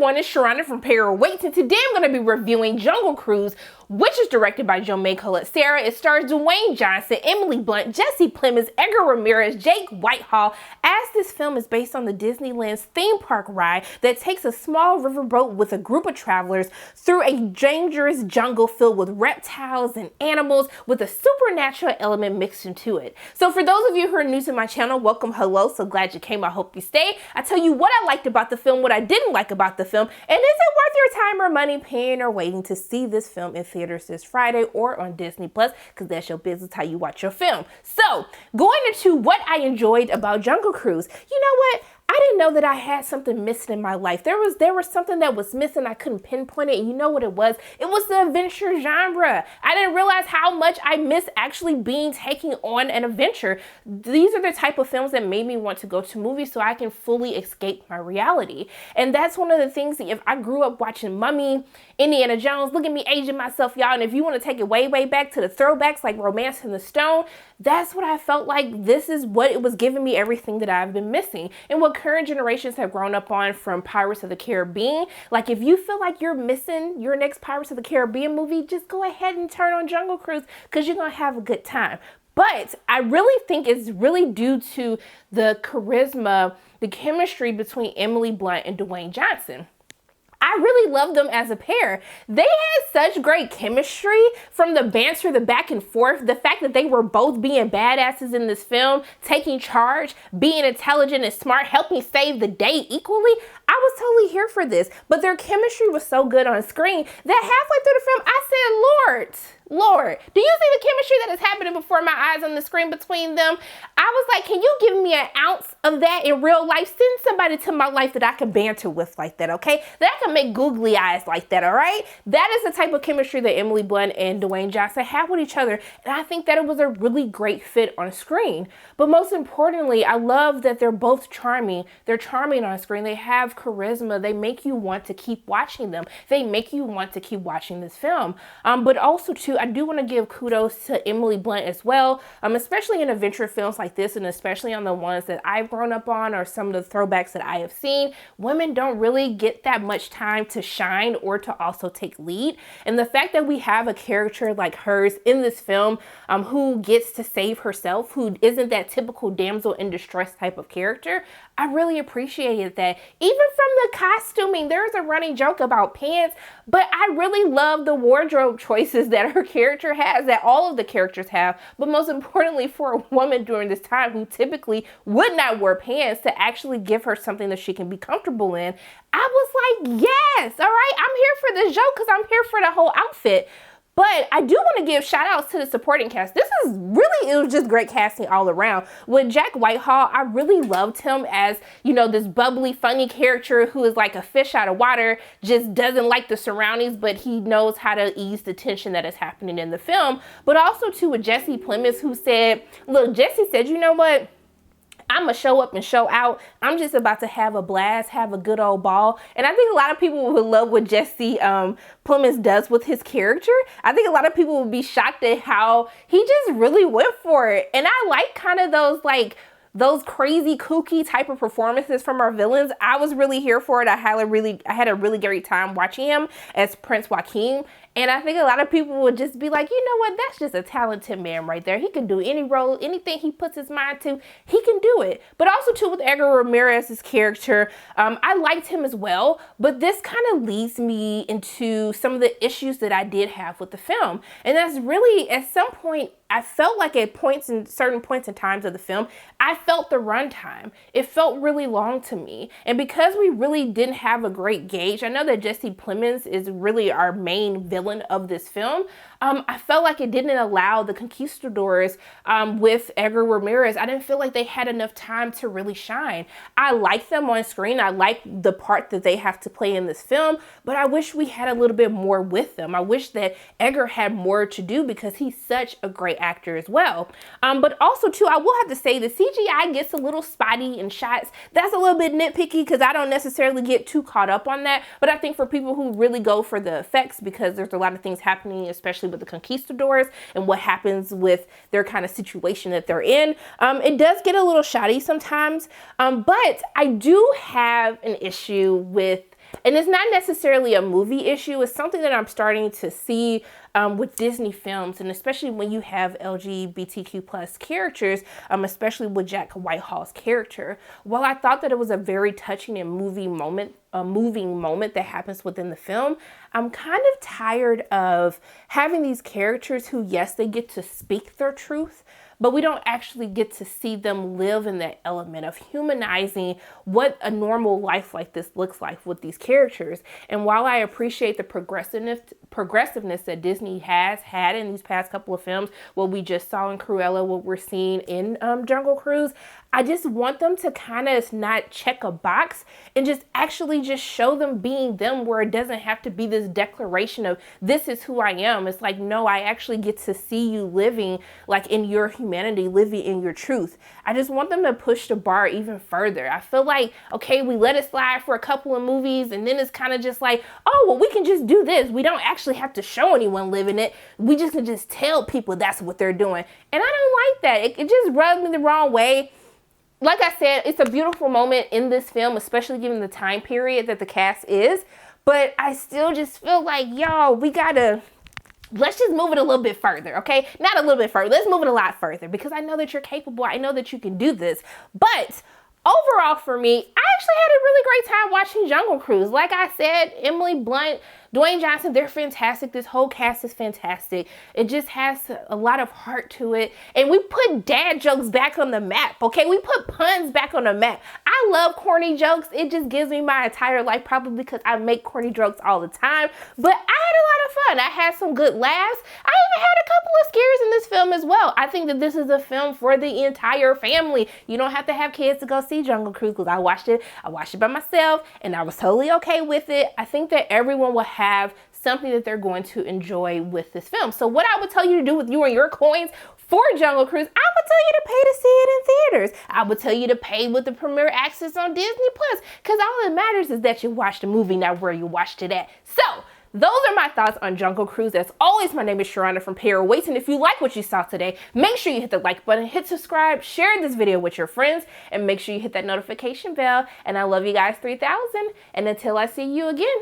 everyone, it's Sharana from Para Waits, and today I'm going to be reviewing Jungle Cruise, which is directed by Jaume Collet-Serra. It stars Dwayne Johnson, Emily Blunt, Jesse Plemons, Edgar Ramirez, Jake Whitehall, as this film is based on the Disneyland's theme park ride that takes a small riverboat with a group of travelers through a dangerous jungle filled with reptiles and animals with a supernatural element mixed into it. So for those of you who are new to my channel, welcome, hello, so glad you came, I hope you stay. I tell you what I liked about the film, what I didn't like about the film, and is it worth your time or money paying or waiting to see this film in theaters this Friday or on Disney Plus, because that's your business how you watch your film. So going into what I enjoyed about Jungle Cruise, you know what? I didn't know that I had something missing in my life. There was something that was missing. I couldn't pinpoint it. And you know what it was? It was the adventure genre. I didn't realize how much I missed actually taking on an adventure. These are the type of films that made me want to go to movies so I can fully escape my reality. And that's one of the things that if I grew up watching Mummy, Indiana Jones, look at me aging myself, y'all. And if you want to take it way, way back to the throwbacks like Romance in the Stone, that's what I felt like. This is what it was giving me, everything that I've been missing. And what current generations have grown up on from Pirates of the Caribbean. Like if you feel like you're missing your next Pirates of the Caribbean movie, just go ahead and turn on Jungle Cruise because you're going to have a good time. But I really think it's really due to the charisma, the chemistry between Emily Blunt and Dwayne Johnson. I really loved them as a pair. They had such great chemistry, from the banter, the back and forth, the fact that they were both being badasses in this film, taking charge, being intelligent and smart, helping save the day equally. I was totally here for this, but their chemistry was so good on screen that halfway through the film, I said, Lord, do you see the chemistry that is happening before my eyes on the screen between them? I was like, can you give me an ounce of that in real life? Send somebody to my life that I can banter with like that, okay? That I can make googly eyes like that, all right? That is the type of chemistry that Emily Blunt and Dwayne Johnson have with each other, and I think that it was a really great fit on screen. But most importantly, I love that they're both charming. They're charming on screen. They have charisma. They make you want to keep watching them. They make you want to keep watching this film. But also, too, I do want to give kudos to Emily Blunt as well, especially in adventure films like this, and especially on the ones that I've grown up on or some of the throwbacks that I have seen. Women don't really get that much time to shine or to also take lead. And the fact that we have a character like hers in this film who gets to save herself, who isn't that typical damsel in distress type of character, I really appreciated that. Even from the costuming, there's a running joke about pants, but I really love the wardrobe choices that her character has, that all of the characters have. But most importantly, for a woman during this time who typically would not wear pants, to actually give her something that she can be comfortable in, I was like, yes, all right, I'm here for this joke because I'm here for the whole outfit. But I do want to give shout outs to the supporting cast. It was just great casting all around. With Jack Whitehall, I really loved him as, you know, this bubbly, funny character who is like a fish out of water, just doesn't like the surroundings, but he knows how to ease the tension that is happening in the film. But also too with Jesse Plemons, who said, look, Jesse said, you know what? I'm going to show up and show out. I'm just about to have a blast, have a good old ball. And I think a lot of people would love what Jesse Plemons does with his character. I think a lot of people would be shocked at how he just really went for it. And I like kind of those crazy, kooky type of performances from our villains. I was really here for it. I had a really great time watching him as Prince Joachim. And I think a lot of people would just be like, you know what, that's just a talented man right there. He can do any role, anything he puts his mind to, he can do it. But also too with Edgar Ramirez's character, I liked him as well, but this kind of leads me into some of the issues that I did have with the film. And that's really, at some point, I felt like at certain points in times of the film, I felt the runtime. It felt really long to me. And because we really didn't have a great gauge, I know that Jesse Plemons is really our main villain of this film. I felt like it didn't allow the conquistadors with Edgar Ramirez. I didn't feel like they had enough time to really shine. I like them on screen. I like the part that they have to play in this film, but I wish we had a little bit more with them. I wish that Edgar had more to do because he's such a great actor as well. But also too, I will have to say the CGI gets a little spotty in shots. That's a little bit nitpicky because I don't necessarily get too caught up on that. But I think for people who really go for the effects, because there's a lot of things happening, especially with the conquistadors and what happens with their kind of situation that they're in, it does get a little shoddy sometimes. But I do have an issue with And it's not necessarily a movie issue. It's something that I'm starting to see with Disney films, and especially when you have LGBTQ plus characters, especially with Jack Whitehall's character. While I thought that it was a very touching and moving moment that happens within the film, I'm kind of tired of having these characters who, yes, they get to speak their truth, but we don't actually get to see them live in that element of humanizing what a normal life like this looks like with these characters. And while I appreciate the progressiveness that Disney has had in these past couple of films, what we just saw in Cruella, what we're seeing in Jungle Cruise, I just want them to kind of not check a box and just actually just show them being them, where it doesn't have to be this declaration of this is who I am. It's like, no, I actually get to see you living like in your humanity, living in your truth. I just want them to push the bar even further. I feel like, okay, we let it slide for a couple of movies, and then it's kind of just like, oh, well, we can just do this. We don't actually have to show anyone living it. We just can just tell people that's what they're doing. And I don't like that. It just rubs me the wrong way. Like I said, it's a beautiful moment in this film, especially given the time period that the cast is. But I still just feel like, y'all, let's just move it a little bit further, okay? Not a little bit further. Let's move it a lot further, because I know that you're capable. I know that you can do this. But overall, for me, I actually had a really great time watching Jungle Cruise. Like I said, Emily Blunt, Dwayne Johnson, they're fantastic. This whole cast is fantastic. It just has a lot of heart to it. And we put dad jokes back on the map, okay? We put puns back on the map. I love corny jokes. It just gives me my entire life, probably because I make corny jokes all the time. But I had a lot of fun. I had some good laughs. I even had a couple of scares in this film as well. I think that this is a film for the entire family. You don't have to have kids to go see Jungle Cruise, because I watched it by myself, and I was totally okay with it. I think that everyone will have something that they're going to enjoy with this film. So what I would tell you to do with you and your coins for Jungle Cruise, I would tell you to pay to see it in theaters. I would tell you to pay with the premiere access on Disney Plus, because all that matters is that you watched the movie, not where you watched it at. So those are my thoughts on Jungle Cruise. As always, my name is Sharona from Pair of Weights, and if you like what you saw today, make sure you hit the like button, hit subscribe, share this video with your friends, and make sure you hit that notification bell. And I love you guys 3000. And until I see you again,